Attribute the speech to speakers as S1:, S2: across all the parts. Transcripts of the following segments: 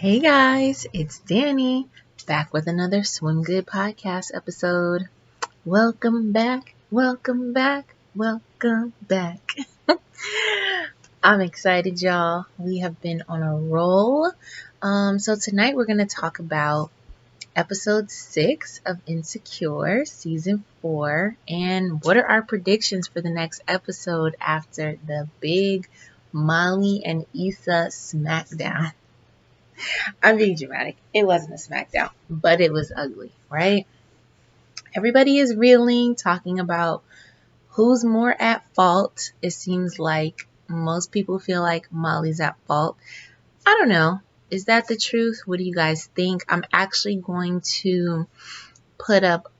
S1: Hey guys, it's Danny back with another Swim Good podcast episode. Welcome back, welcome back, welcome back. I'm excited, y'all. We have been on a roll. So tonight we're going to talk about episode 6 of Insecure season 4 and what are our predictions for the next episode after the big Molly and Issa smackdown. I'm being dramatic. It wasn't a smackdown, but it was ugly, right? Everybody is reeling, talking about who's more at fault. It seems like most people feel like Molly's at fault. I don't know. Is that the truth? What do you guys think? I'm actually going to put up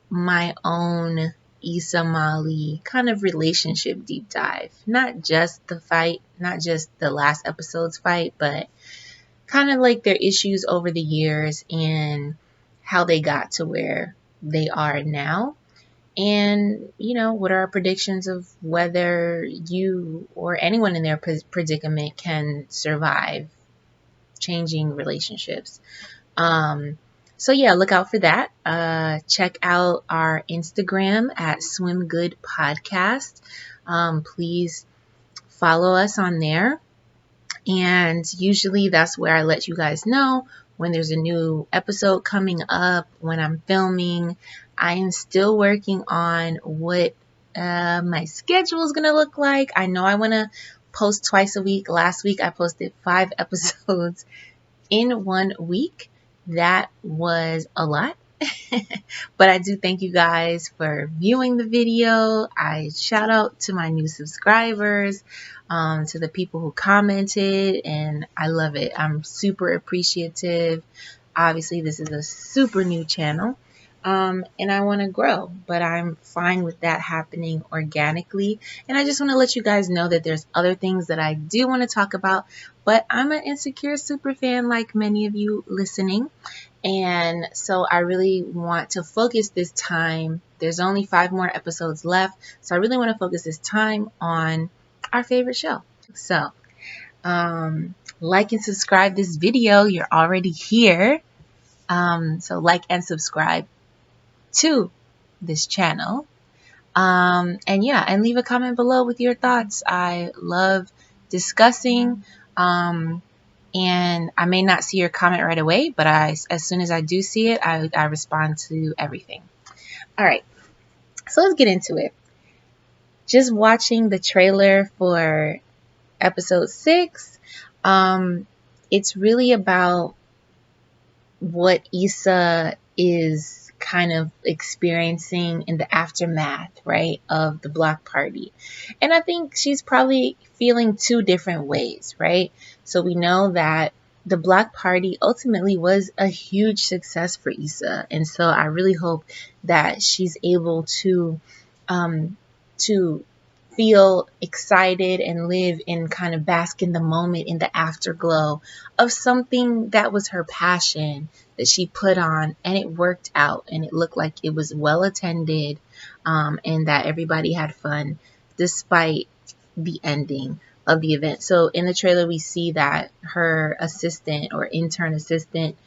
S1: my own Issa Molly kind of relationship deep dive. Not just the fight, not just the last episode's fight, but kind of like their issues over the years and how they got to where they are now. And, what are our predictions of whether you or anyone in their predicament can survive changing relationships. So yeah, look out for that. Check out our Instagram at Swim Good Podcast. Please follow us on there. And usually that's where I let you guys know when there's a new episode coming up, when I'm filming. I am still working on what my schedule is going to look like. I know I want to post twice a week. Last week I posted 5 episodes in 1 week. That was a lot. But I do thank you guys for viewing the video. I shout out to my new subscribers, to the people who commented, and I love it. I'm super appreciative. Obviously, this is a super new channel, and I want to grow, but I'm fine with that happening organically. And I just want to let you guys know that there's other things that I do want to talk about, but I'm an Insecure super fan like many of you listening. And so I really want to focus this time. There's only 5 more episodes left. So I really want to focus this time on our favorite show. So, like and subscribe this video. You're already here. So like and subscribe to this channel. And leave a comment below with your thoughts. I love discussing. And I may not see your comment right away, but as soon as I do see it, I respond to everything. All right, so let's get into it. Just watching the trailer for episode 6, it's really about what Issa is kind of experiencing in the aftermath, right, of the block party. And I think she's probably feeling 2 different ways, right? So we know that the block party ultimately was a huge success for Issa. And so I really hope that she's able to feel excited and live and kind of bask in the moment, in the afterglow of something that was her passion that she put on, and it worked out, and it looked like it was well attended, and that everybody had fun despite the ending of the event. So in the trailer we see that her assistant or intern assistant,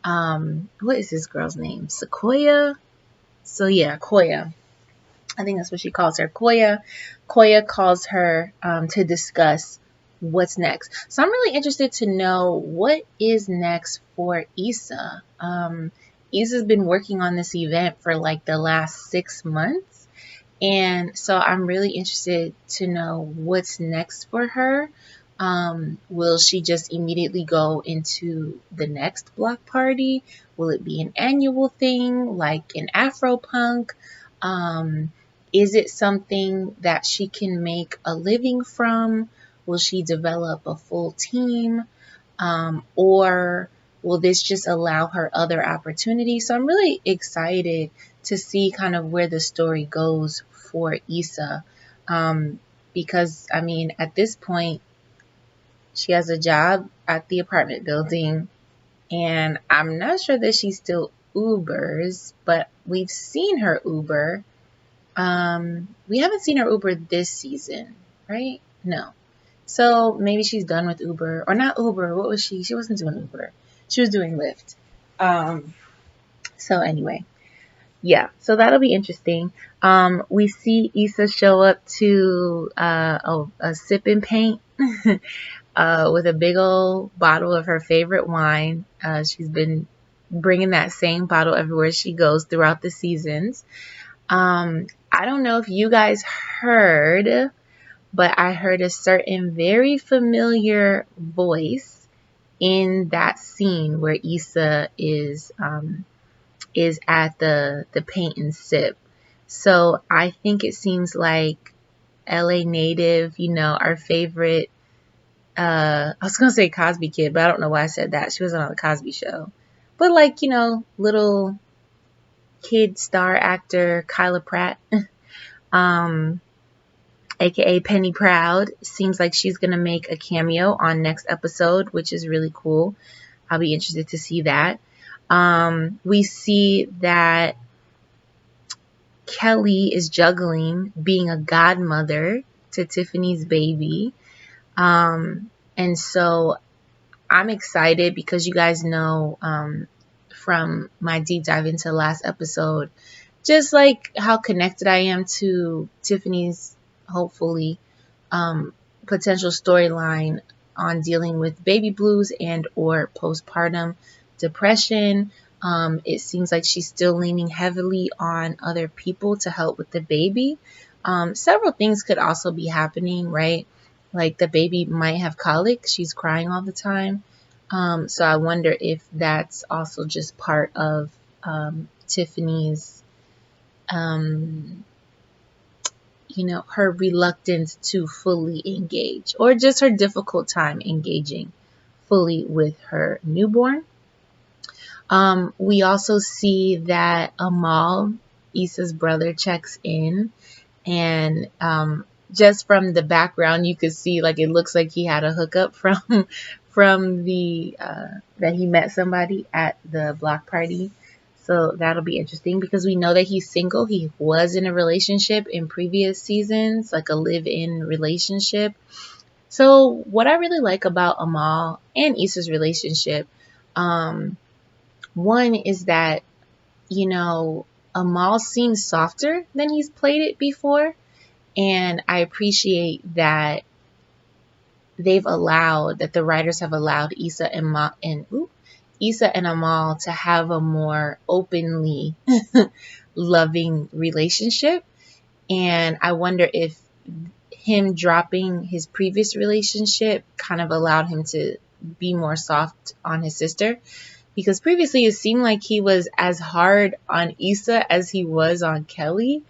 S1: what is this girl's name? Sequoia? So yeah, Koya. I think that's what she calls her, Koya. Koya calls her to discuss what's next. So I'm really interested to know what is next for Issa. Issa's been working on this event for like the last 6 months. And so I'm really interested to know what's next for her. Will she just immediately go into the next block party? Will it be an annual thing like an Afropunk? Is it something that she can make a living from? Will she develop a full team? Or will this just allow her other opportunities? So I'm really excited to see kind of where the story goes for Issa. Because, I mean, at this point, she has a job at the apartment building. And I'm not sure that she still Ubers, but we've seen her Uber. We haven't seen her Uber this season, right? No. So maybe she's done with Uber, or not Uber. What was she? She wasn't doing Uber. She was doing Lyft. So anyway, yeah. So that'll be interesting. We see Issa show up to a sip and paint with a big old bottle of her favorite wine. She's been bringing that same bottle everywhere she goes throughout the seasons. I don't know if you guys heard, but I heard a certain very familiar voice in that scene where Issa is at the paint and sip. So I think it seems like LA native, our favorite I was gonna say Cosby Kid, but I don't know why I said that. She wasn't on the Cosby Show. But like, little kid star actor Kyla Pratt, aka Penny Proud, seems like she's gonna make a cameo on next episode, which is really cool. I'll be interested to see that. We see that Kelly is juggling being a godmother to Tiffany's baby. And so I'm excited because you guys know from my deep dive into last episode, just like how connected I am to Tiffany's, hopefully, potential storyline on dealing with baby blues and or postpartum depression. It seems like she's still leaning heavily on other people to help with the baby. Several things could also be happening, right? Like the baby might have colic. She's crying all the time. So I wonder if that's also just part of Tiffany's, her reluctance to fully engage, or just her difficult time engaging fully with her newborn. We also see that Amal, Issa's brother, checks in, and just from the background, you could see like it looks like he had a hookup from the that he met somebody at the block party. So that'll be interesting because we know that he's single. He was in a relationship in previous seasons, like a live-in relationship. So what I really like about Amal and Issa's relationship, one is that, Amal seems softer than he's played it before. And I appreciate that the writers have allowed Issa and Amal to have a more openly loving relationship. And I wonder if him dropping his previous relationship kind of allowed him to be more soft on his sister. Because previously it seemed like he was as hard on Issa as he was on Kelly.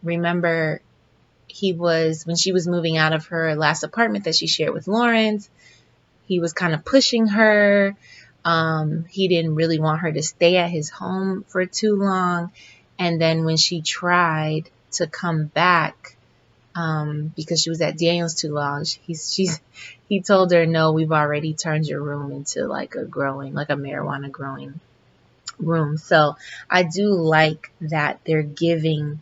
S1: Remember when she was moving out of her last apartment that she shared with Lawrence, he was kind of pushing her. He didn't really want her to stay at his home for too long. And then when she tried to come back, because she was at Daniel's too long, he told her, no, we've already turned your room into like a marijuana growing room. So I do like that they're giving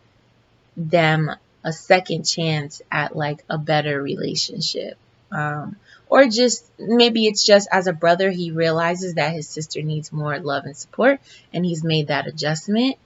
S1: them a second chance at like a better relationship. Or just maybe it's just as a brother, he realizes that his sister needs more love and support, and he's made that adjustment.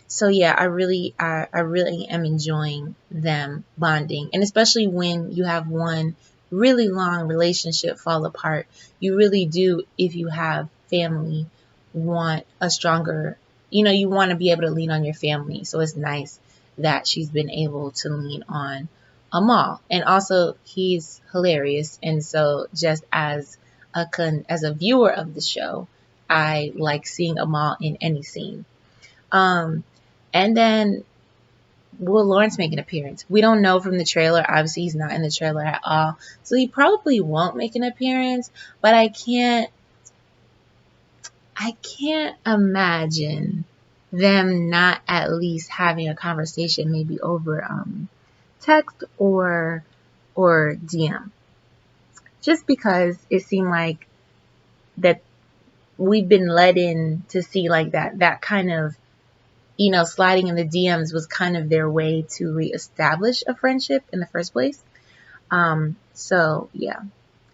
S1: So yeah, I really am enjoying them bonding, and especially when you have one really long relationship fall apart, you really do, if you have family, want a stronger, you want to be able to lean on your family. So it's nice that she's been able to lean on Amal, and also he's hilarious, and so just as a viewer of the show, I like seeing Amal in any scene. And then will Lawrence make an appearance? We don't know from the trailer. Obviously, he's not in the trailer at all. So he probably won't make an appearance, but I can't imagine them not at least having a conversation, maybe over text or DM. Just because it seemed like that we've been led in to see like that kind of sliding in the DMs was kind of their way to reestablish a friendship in the first place. So yeah,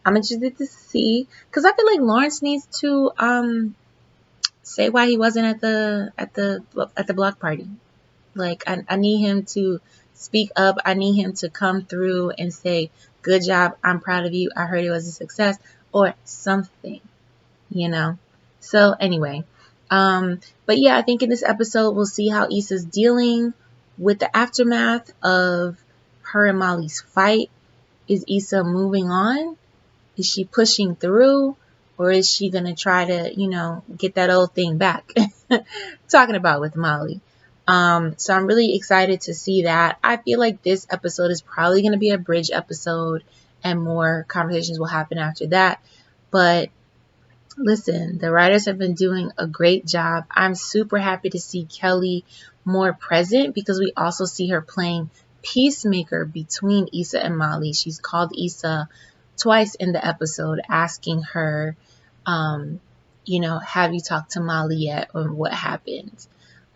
S1: I'm interested to see, because I feel like Lawrence needs to say why he wasn't at the block party. Like I need him to speak up. I need him to come through and say, "Good job. I'm proud of you. I heard it was a success," or something, you know. So anyway, but yeah, I think in this episode we'll see how Issa's dealing with the aftermath of her and Molly's fight. Is Issa moving on? Is she pushing through? Or is she going to try to, get that old thing back? Talking about with Molly. So I'm really excited to see that. I feel like this episode is probably going to be a bridge episode and more conversations will happen after that. But listen, the writers have been doing a great job. I'm super happy to see Kelly more present because we also see her playing peacemaker between Issa and Molly. She's called Issa twice in the episode asking her, have you talked to Molly yet, or what happened?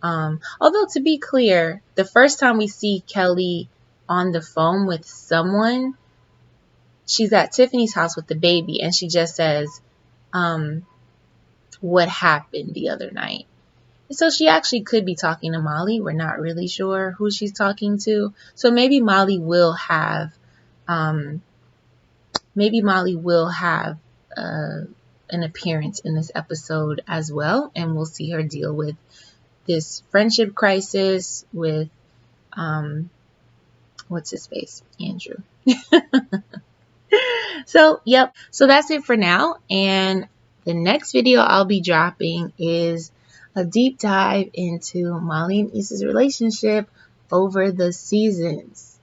S1: Although to be clear, the first time we see Kelly on the phone with someone, she's at Tiffany's house with the baby and she just says, what happened the other night. So she actually could be talking to Molly. We're not really sure who she's talking to. So maybe Molly will have an appearance in this episode as well. And we'll see her deal with this friendship crisis with, what's his face? Andrew. So, yep. So that's it for now. And the next video I'll be dropping is a deep dive into Molly and Issa's relationship over the seasons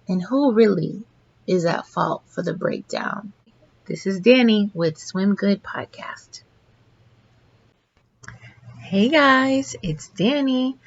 S1: and who really is at fault for the breakdown. This is Danny with Swim Good Podcast. Hey guys, it's Danny.